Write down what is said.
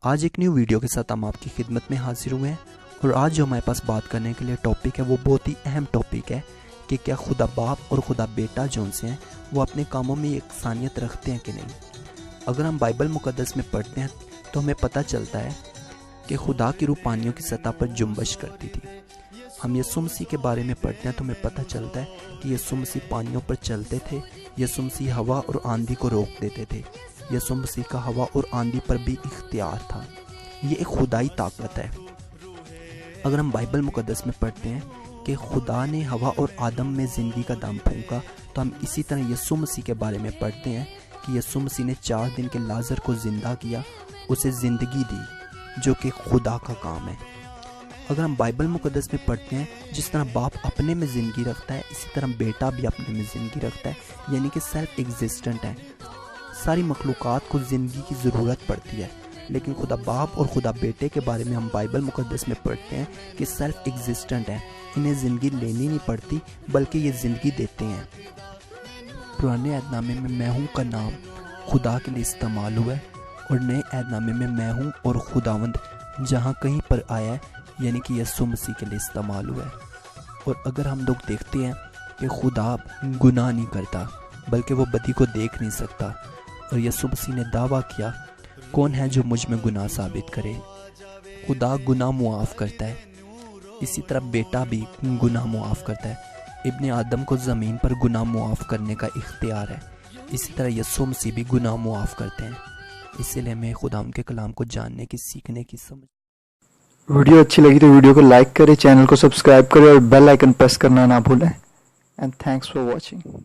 آج ایک new video کے ساتھ ہم آپ کی خدمت میں حاضر ہوئے ہیں، اور آج جو ہمارے پاس بات کرنے کے لیے ٹاپک ہے وہ بہت ہی اہم ٹاپک ہے کہ کیا خدا باپ اور خدا بیٹا جو ان سے ہیں وہ اپنے کاموں میں یکسانیت رکھتے ہیں کہ نہیں۔ اگر ہم بائبل مقدس میں پڑھتے ہیں تو ہمیں پتہ چلتا ہے کہ خدا کی روح پانیوں کی سطح پر جنبش کرتی تھی۔ ہم یسوع مسیح کے بارے میں پڑھتے ہیں تو ہمیں پتہ چلتا ہے کہ یسوع مسیح پانیوں پر چلتے تھے، یسوع مسیح ہوا اور آندھی کو روک دیتے تھے، یسوع مسیح کا ہوا اور آندھی پر بھی اختیار تھا۔ یہ ایک خدائی طاقت ہے۔ اگر ہم بائبل مقدس میں پڑھتے ہیں کہ خدا نے ہوا اور آدم میں زندگی کا دم پھونکا، تو ہم اسی طرح یسوع مسیح کے بارے میں پڑھتے ہیں کہ یسوع مسیح نے 4 دن کے لازر کو زندہ کیا، اسے زندگی دی، جو کہ خدا کا کام ہے۔ اگر ہم بائبل مقدس میں پڑھتے ہیں جس طرح باپ اپنے میں زندگی رکھتا ہے، اسی طرح بیٹا بھی اپنے میں زندگی رکھتا ہے، یعنی کہ سیلف ایگزسٹنٹ ہے۔ ساری مخلوقات کو زندگی کی ضرورت پڑتی ہے، لیکن خدا باپ اور خدا بیٹے کے بارے میں ہم بائبل مقدس میں پڑھتے ہیں کہ سیلف ایگزسٹنٹ ہے، انہیں زندگی لینی نہیں پڑتی بلکہ یہ زندگی دیتے ہیں۔ پرانے عہد نامے میں میں ہوں کا نام خدا کے لیے استعمال ہوا ہے، اور نئے عہد نامے میں میں ہوں اور خداوند جہاں کہیں پر آیا ہے یعنی کہ یسوع مسیح کے لیے استعمال ہوا ہے۔ اور اگر ہم لوگ دیکھتے ہیں کہ خدا گناہ نہیں کرتا بلکہ وہ بدی کو دیکھ نہیں سکتا، اور یسوع مسیح نے دعویٰ کیا کون ہے جو مجھ میں گناہ ثابت کرے۔ خدا گناہ معاف کرتا ہے، اسی طرح بیٹا بھی گناہ معاف کرتا ہے۔ ابن آدم کو زمین پر گناہ معاف کرنے کا اختیار ہے، اسی طرح یسوع مسیح بھی گناہ معاف کرتے ہیں۔ اسی لیے ہمیں خدا ان کے کلام کو جاننے کی، سیکھنے کی، سمجھ۔ ویڈیو اچھی لگی تو ویڈیو کو لائک کریں، چینل کو سبسکرائب کریں اور بیل آئیکن پریس کرنا نہ بھولیں۔ And thanks for watching.